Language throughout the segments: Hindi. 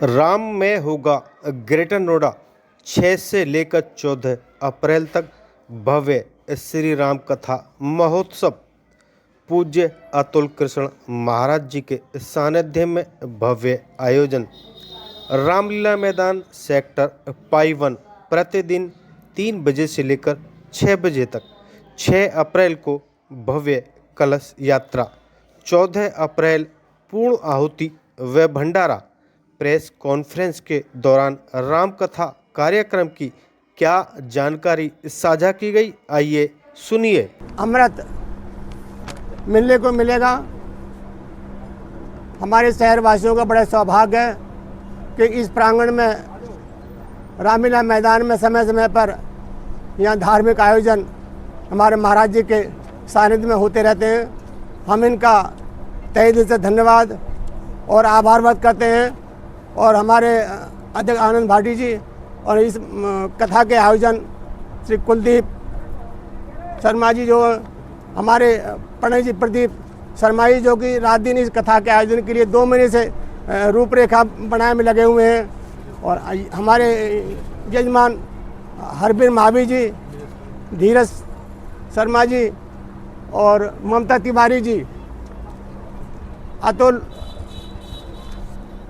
राम में होगा ग्रेटर नोएडा 6 से लेकर 14 अप्रैल तक भव्य श्री राम कथा महोत्सव। पूज्य अतुल कृष्ण महाराज जी के सानिध्य में भव्य आयोजन। रामलीला मैदान सेक्टर पाई 1 प्रतिदिन 3 बजे से लेकर 6 बजे तक। 6 अप्रैल को भव्य कलश यात्रा, 14 अप्रैल पूर्ण आहुति व भंडारा। प्रेस कॉन्फ्रेंस के दौरान रामकथा कार्यक्रम की क्या जानकारी साझा की गई, आइए सुनिए। अमृत मिलने को मिलेगा। हमारे शहरवासियों का बड़ा सौभाग्य है कि इस प्रांगण में रामलीला मैदान में समय समय पर यहाँ धार्मिक आयोजन हमारे महाराज जी के सानिध्य में होते रहते हैं। हम इनका तहे दिल से धन्यवाद और आभार व्यक्त करते हैं। और हमारे अध्यक्ष आनंद भाटी जी और इस कथा के आयोजन श्री कुलदीप शर्मा जी, जो हमारे प्रणय जी प्रदीप शर्मा जी, जो कि रात दिन इस कथा के आयोजन के लिए 2 महीने से रूपरेखा बनाने में लगे हुए हैं। और हमारे यजमान हरबीर महावीर जी, धीरज शर्मा जी और ममता तिवारी जी, अतुल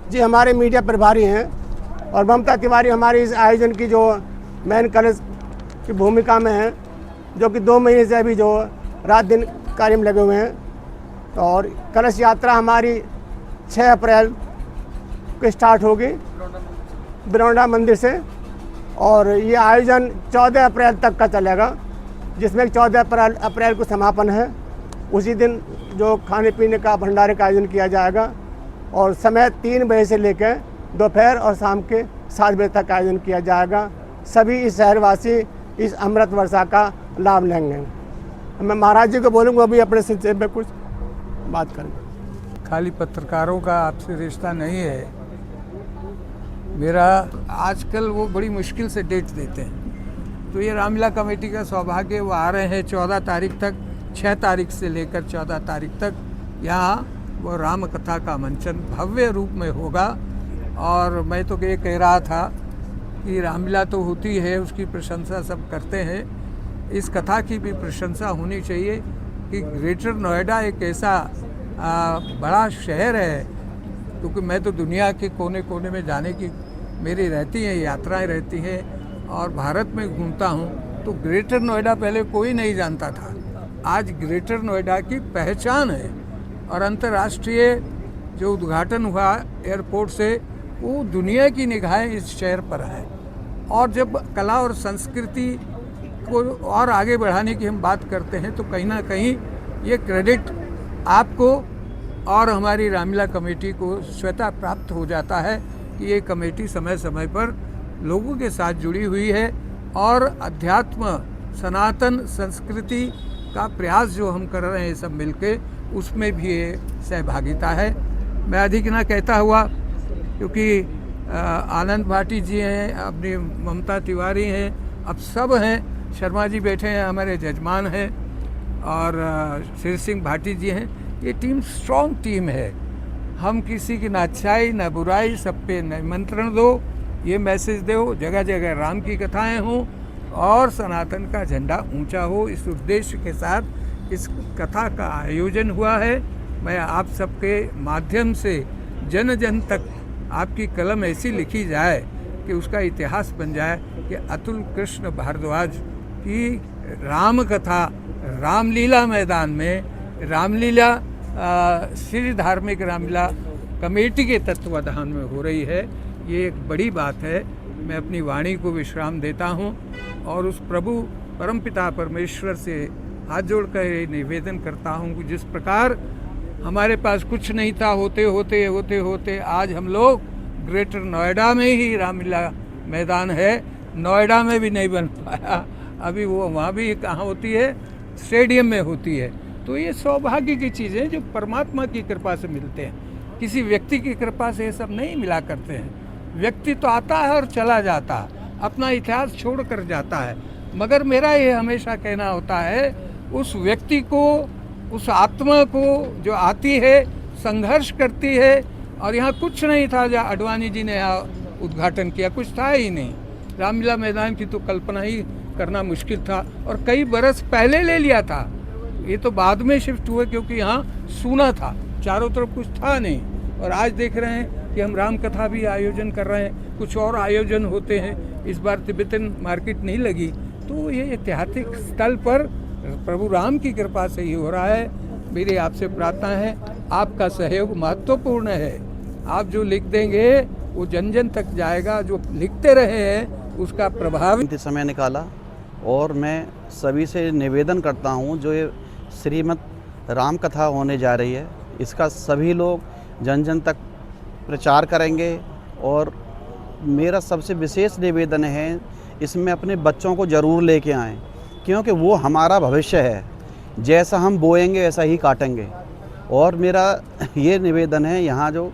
जी हमारे मीडिया प्रभारी हैं और ममता तिवारी हमारे इस आयोजन की जो मेन कलश की भूमिका में है, जो कि 2 महीने से अभी जो रात दिन कार्य में लगे हुए हैं। और कलश यात्रा हमारी 6 अप्रैल को स्टार्ट होगी बिरौंडा मंदिर से और ये आयोजन 14 अप्रैल तक का चलेगा, जिसमें 14 अप्रैल को समापन है। उसी दिन जो खाने पीने का भंडारे का आयोजन किया जाएगा और समय 3 बजे से लेकर दोपहर और शाम के 7 बजे तक आयोजन किया जाएगा। सभी इस शहरवासी इस अमृत वर्षा का लाभ लेंगे। मैं महाराज जी को बोलूँगा अभी अपने सिलसिले में कुछ बात करें। खाली पत्रकारों का आपसे रिश्ता नहीं है मेरा। आजकल वो बड़ी मुश्किल से डेट देते हैं, तो ये रामलीला कमेटी का सौभाग्य, वो आ रहे हैं 14 तारीख तक, 6 तारीख से लेकर 14 तारीख तक यहाँ वो राम कथा का मंचन भव्य रूप में होगा। और मैं तो ये कह रहा था कि रामलीला तो होती है, उसकी प्रशंसा सब करते हैं, इस कथा की भी प्रशंसा होनी चाहिए कि ग्रेटर नोएडा एक ऐसा बड़ा शहर है, क्योंकि मैं तो दुनिया के कोने कोने में जाने की मेरी रहती हैं, यात्राएं रहती हैं और भारत में घूमता हूँ, तो ग्रेटर नोएडा पहले कोई नहीं जानता था। आज ग्रेटर नोएडा की पहचान है और अंतर्राष्ट्रीय जो उद्घाटन हुआ एयरपोर्ट से, वो दुनिया की निगाहें इस शहर पर है। और जब कला और संस्कृति को और आगे बढ़ाने की हम बात करते हैं, तो कहीं ना कहीं ये क्रेडिट आपको और हमारी रामलीला कमेटी को स्वतः प्राप्त हो जाता है कि ये कमेटी समय समय पर लोगों के साथ जुड़ी हुई है और अध्यात्म सनातन संस्कृति का प्रयास जो हम कर रहे हैं सब मिलके, उसमें भी ये सहभागिता है। मैं अधिक ना कहता हुआ, क्योंकि आनंद भाटी जी हैं, अपनी ममता तिवारी हैं, अब सब हैं, शर्मा जी बैठे हैं, हमारे जजमान हैं और श्री सिंह भाटी जी हैं। ये टीम स्ट्रॉन्ग टीम है। हम किसी की ना अच्छाई ना बुराई, सब पे निमंत्रण दो, ये मैसेज दो, जगह जगह राम की कथाएं हों और सनातन का झंडा ऊंचा हो, इस उद्देश्य के साथ इस कथा का आयोजन हुआ है। मैं आप सबके माध्यम से जन जन तक आपकी कलम ऐसी लिखी जाए कि उसका इतिहास बन जाए कि अतुल कृष्ण भारद्वाज की राम कथा रामलीला मैदान में, रामलीला श्री धार्मिक रामलीला कमेटी के तत्वाधान में हो रही है। ये एक बड़ी बात है। मैं अपनी वाणी को विश्राम देता हूँ और उस प्रभु परमपिता परमेश्वर से हाथ जोड़कर ये निवेदन करता हूँ कि जिस प्रकार हमारे पास कुछ नहीं था, होते होते होते होते आज हम लोग ग्रेटर नोएडा में ही रामलीला मैदान है। नोएडा में भी नहीं बन पाया, अभी वो वहाँ भी कहाँ होती है, स्टेडियम में होती है। तो ये सौभाग्य की चीज़ें जो परमात्मा की कृपा से मिलते हैं, किसी व्यक्ति की कृपा से ये सब नहीं मिला करते हैं। व्यक्ति तो आता है और चला जाता है, अपना इतिहास छोड़ कर जाता है, मगर मेरा ये हमेशा कहना होता है, उस व्यक्ति को, उस आत्मा को जो आती है, संघर्ष करती है और यहाँ कुछ नहीं था, जहाँ अडवाणी जी ने यहाँ उद्घाटन किया कुछ था ही नहीं। रामलीला मैदान की तो कल्पना ही करना मुश्किल था, और कई बरस पहले ले लिया था। ये तो बाद में शिफ्ट हुए, क्योंकि यहाँ सूना था, चारों तरफ कुछ था नहीं। और आज देख रहे हैं कि हम राम कथा भी आयोजन कर रहे हैं, कुछ और आयोजन होते हैं। इस बार तिब्बतन मार्केट नहीं लगी, तो ये ऐतिहासिक स्थल पर प्रभु राम की कृपा से ही हो रहा है। मेरी आपसे प्रार्थना है, आपका सहयोग महत्वपूर्ण है। आप जो लिख देंगे वो जन जन तक जाएगा, जो लिखते रहे हैं उसका प्रभाव। समय निकाला, और मैं सभी से निवेदन करता हूँ, जो ये श्रीमद् राम कथा होने जा रही है, इसका सभी लोग जन जन तक प्रचार करेंगे। और मेरा सबसे विशेष निवेदन है, इसमें अपने बच्चों को ज़रूर लेके आएँ, क्योंकि वो हमारा भविष्य है। जैसा हम बोएंगे वैसा ही काटेंगे। और मेरा ये निवेदन है, यहाँ जो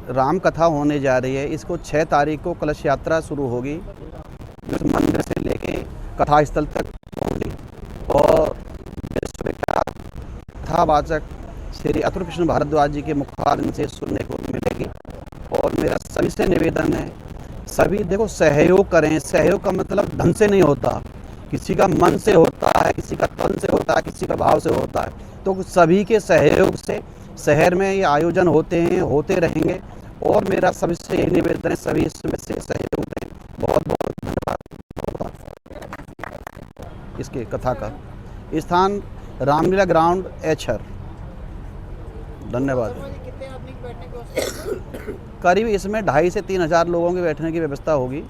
राम कथा होने जा रही है, इसको 6 तारीख को कलश यात्रा शुरू होगी, जो मंदिर से लेके कथा स्थल तक होगी। और विश्वविख्यात कथावाचक श्री अतुल कृष्ण भारद्वाज जी के मुखारबिंद से सुनने को मिलेगी। और मेरा सभी से निवेदन है, सभी देखो सहयोग करें। सहयोग का मतलब धन से नहीं होता, किसी का मन से होता है, किसी का तन से होता है, किसी का भाव से होता है। तो सभी के सहयोग से शहर में ये आयोजन होते हैं, होते रहेंगे। और मेरा सभी से यही निवेदन है, सभी इसमें से सहयोग दें। बहुत बहुत धन्यवाद। इसके कथा का स्थान रामलीला ग्राउंड एचर। धन्यवाद। करीब इसमें 2,500 से 3,000 लोगों के बैठने की व्यवस्था होगी।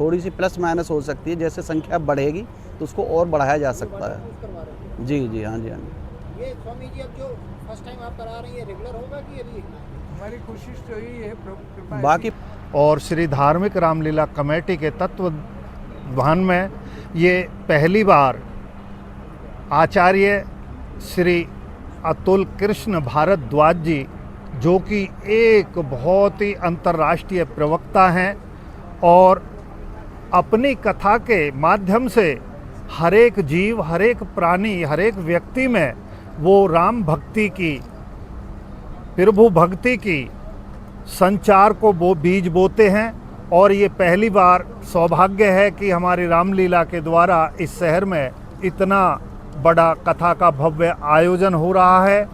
थोड़ी सी प्लस माइनस हो सकती है, जैसे संख्या बढ़ेगी तो उसको और बढ़ाया जा सकता है। जी जी, हाँ जी, हाँ जी। ये स्वामी जी अब जो फर्स्ट टाइम आप करा रही है, रेगुलर होगा कि अभी? हमारी कोशिश तो यही है, कृपा बाकी और श्री धार्मिक रामलीला कमेटी के तत्वावधान में ये पहली बार आचार्य श्री अतुल कृष्ण भारद्वाज जी, जो कि एक बहुत ही अंतर्राष्ट्रीय प्रवक्ता हैं और अपनी कथा के माध्यम से हर एक जीव, हर एक प्राणी, हर एक व्यक्ति में वो राम भक्ति की, प्रभु भक्ति की संचार को वो बीज बोते हैं। और ये पहली बार सौभाग्य है कि हमारी रामलीला के द्वारा इस शहर में इतना बड़ा कथा का भव्य आयोजन हो रहा है।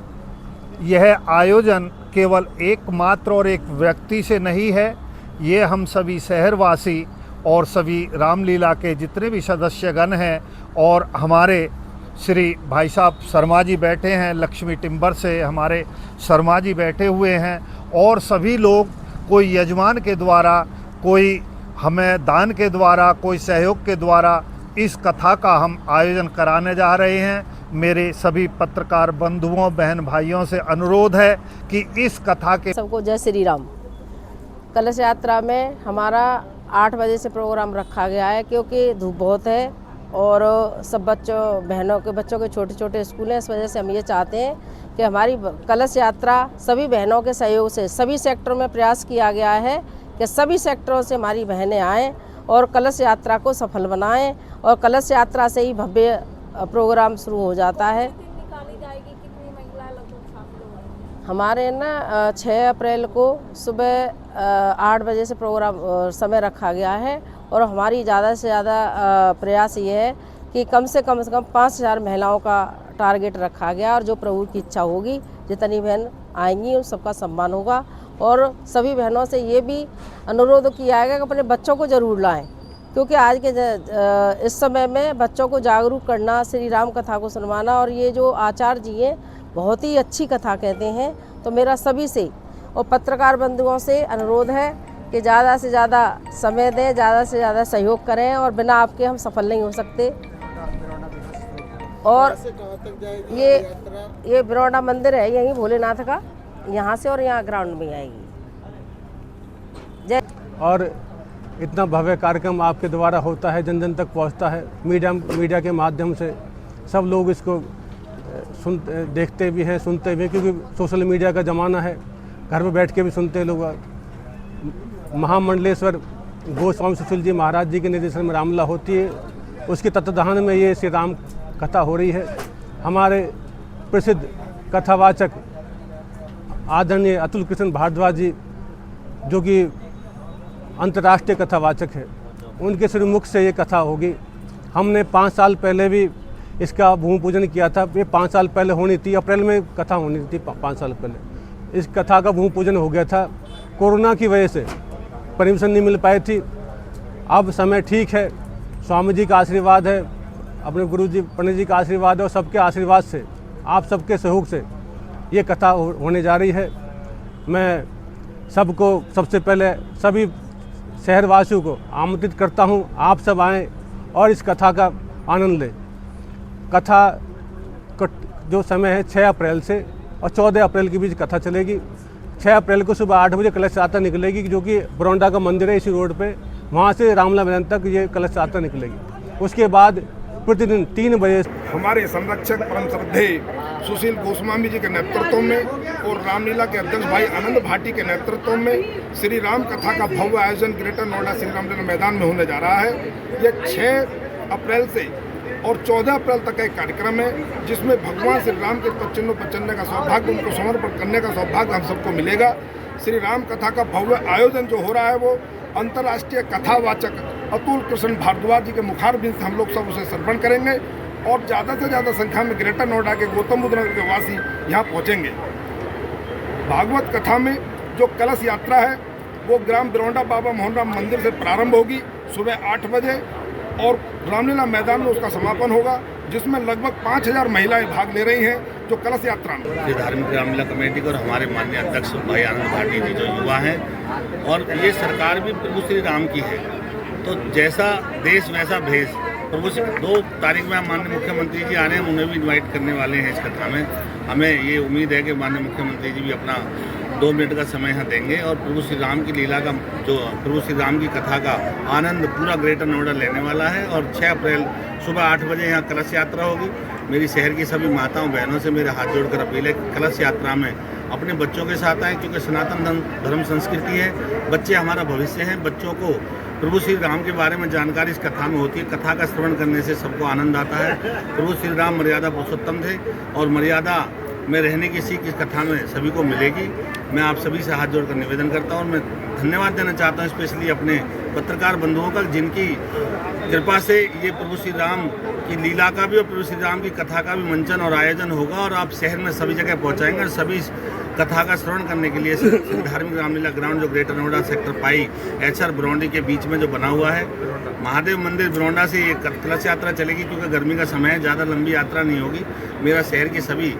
यह आयोजन केवल एकमात्र और एक व्यक्ति से नहीं है, ये हम सभी शहरवासी और सभी रामलीला के जितने भी सदस्यगण हैं, और हमारे श्री भाई साहब शर्मा जी बैठे हैं, लक्ष्मी टिम्बर से हमारे शर्मा जी बैठे हुए हैं, और सभी लोग, कोई यजमान के द्वारा, कोई हमें दान के द्वारा, कोई सहयोग के द्वारा इस कथा का हम आयोजन कराने जा रहे हैं। मेरे सभी पत्रकार बंधुओं, बहन भाइयों से अनुरोध है कि इस कथा के सबको जय श्री राम। कलश यात्रा में हमारा 8 बजे से प्रोग्राम रखा गया है, क्योंकि धूप बहुत है और सब बच्चों के छोटे छोटे स्कूल हैं। इस वजह से हम ये चाहते हैं कि हमारी कलश यात्रा सभी बहनों के सहयोग से, सभी सेक्टरों में प्रयास किया गया है कि सभी सेक्टरों से हमारी बहनें आएँ और कलश यात्रा को सफल बनाएं। और कलश यात्रा से ही भव्य प्रोग्राम शुरू हो जाता है। हमारे ना 6 अप्रैल को सुबह 8 बजे से प्रोग्राम समय रखा गया है, और हमारी ज़्यादा से ज़्यादा प्रयास ये है कि कम से कम 5,000 महिलाओं का टारगेट रखा गया। और जो प्रभु की इच्छा होगी, जितनी बहन आएंगी उन सबका सम्मान होगा। और सभी बहनों से ये भी अनुरोध किया है कि अपने बच्चों को ज़रूर लाएं, क्योंकि आज के इस समय में बच्चों को जागरूक करना, श्री राम कथा को सुनवाना, और ये जो आचार्य जी हैं बहुत ही अच्छी कथा कहते हैं। तो मेरा सभी से और पत्रकार बंधुओं से अनुरोध है कि ज़्यादा से ज़्यादा समय दें, ज़्यादा से ज़्यादा सहयोग करें, और बिना आपके हम सफल नहीं हो सकते। और ये बिरौडा मंदिर है यहीं भोलेनाथ का, यहाँ से, और यहाँ ग्राउंड में आएगी। जय। और इतना भव्य कार्यक्रम आपके द्वारा होता है, जन जन तक पहुँचता है, मीडिया के माध्यम से सब लोग इसको देखते भी हैं, सुनते भी हैं, क्योंकि सोशल मीडिया का ज़माना है। घर में बैठ के भी सुनते हैं लोग। महामंडलेश्वर गोस्वामी सुशील जी महाराज जी के निर्देशन में रामलीला होती है, उसके तत्वाधान में ये श्री राम कथा हो रही है। हमारे प्रसिद्ध कथावाचक आदरणीय अतुल कृष्ण भारद्वाज जी, जो कि अंतर्राष्ट्रीय कथावाचक है, उनके श्रीमुख से ये कथा होगी। हमने 5 साल पहले भी इसका भूमि पूजन किया था। ये 5 साल पहले होनी थी, अप्रैल में कथा होनी थी 5 साल पहले। इस कथा का भूमि पूजन हो गया था, कोरोना की वजह से परमिशन नहीं मिल पाई थी। अब समय ठीक है, स्वामी जी का आशीर्वाद है, अपने गुरु जी पंडित जी का आशीर्वाद है और सबके आशीर्वाद से, आप सबके सहयोग से ये कथा होने जा रही है। मैं सबको सबसे पहले सभी शहरवासियों को आमंत्रित करता हूँ, आप सब आएँ और इस कथा का आनंद लें। कथा का जो समय है 6 अप्रैल से और 14 अप्रैल के बीच कथा चलेगी। 6 अप्रैल को सुबह 8 बजे कलश यात्रा निकलेगी, जो कि बरौंडा का मंदिर है इसी रोड पे, वहाँ से रामलीला मैदान तक ये कलश यात्रा निकलेगी। उसके बाद प्रतिदिन 3 बजे हमारे संरक्षक परम श्रद्धेय सुशील गोस्वामी जी के नेतृत्व में और रामलीला के अध्यक्ष भाई आनंद भाटी के नेतृत्व में श्री राम कथा का भव्य आयोजन ग्रेटर नोएडा श्री रामलीला मैदान में होने जा रहा है। ये 6 अप्रैल से और 14 अप्रैल तक का एक कार्यक्रम है, जिसमें भगवान श्री राम के पदचिन्हों पर चलने का सौभाग्य, उनको समर्पण करने का सौभाग्य हम सबको मिलेगा। श्री राम कथा का भव्य आयोजन जो हो रहा है वो अंतर्राष्ट्रीय कथावाचक अतुल कृष्ण भारद्वाज जी के मुखारबिंद से हम लोग सब उसे श्रवण करेंगे और ज़्यादा से ज़्यादा संख्या में ग्रेटर नोएडा के गौतम बुद्ध नगर के वासी यहाँ पहुँचेंगे। भागवत कथा में जो कलश यात्रा है वो ग्राम बरौंडा बाबा मोहनराम मंदिर से प्रारंभ होगी सुबह 8 बजे और रामलीला मैदान में उसका समापन होगा, जिसमें लगभग 5000 महिलाएं भाग ले रही हैं जो कलश यात्रा में। ये धार्मिक रामलीला कमेटी को और हमारे माननीय अध्यक्ष भाई आनंद भाटी जी जो युवा हैं, और ये सरकार भी प्रभु श्री राम की है, तो जैसा देश वैसा भेष। प्रभु 2 तारीख में माननीय मुख्यमंत्री जी आ रहे हैं, उन्हें भी इन्वाइट करने वाले हैं इस कथा में। हमें ये उम्मीद है कि माननीय मुख्यमंत्री जी भी अपना 2 मिनट का समय यहाँ देंगे और प्रभु श्री राम की लीला का, जो प्रभु श्री राम की कथा का आनंद पूरा ग्रेटर नोएडा लेने वाला है। और 6 अप्रैल सुबह 8 बजे यहाँ कलश यात्रा होगी। मेरी शहर की सभी माताओं बहनों से मेरे हाथ जोड़कर अपील है कि कलश यात्रा में अपने बच्चों के साथ आएँ, क्योंकि सनातन धर्म संस्कृति है, बच्चे हमारा भविष्य हैं। बच्चों को प्रभु श्री राम के बारे में जानकारी इस कथा में होती है। कथा का श्रवण करने से सबको आनंद आता है। प्रभु श्री राम मर्यादा पुरुषोत्तम थे और मर्यादा में रहने की सीख इस कथा में सभी को मिलेगी। मैं आप सभी से हाथ जोड़कर निवेदन करता हूँ और मैं धन्यवाद देना चाहता हूँ स्पेशली अपने पत्रकार बंधुओं का, जिनकी कृपा से ये प्रभु श्री राम की लीला का भी और प्रभु श्री राम की कथा का भी मंचन और आयोजन होगा और आप शहर में सभी जगह पहुँचाएंगे और सभी कथा का श्रवण करने के लिए श्री धार्मिक रामलीला ग्राउंड जो ग्रेटर नोएडा सेक्टर पाई HR बरौंडी के बीच में जो बना हुआ है, महादेव मंदिर बरौंडा से ये कलश यात्रा चलेगी, क्योंकि गर्मी का समय है, ज़्यादा लंबी यात्रा नहीं होगी। मेरा शहर की सभी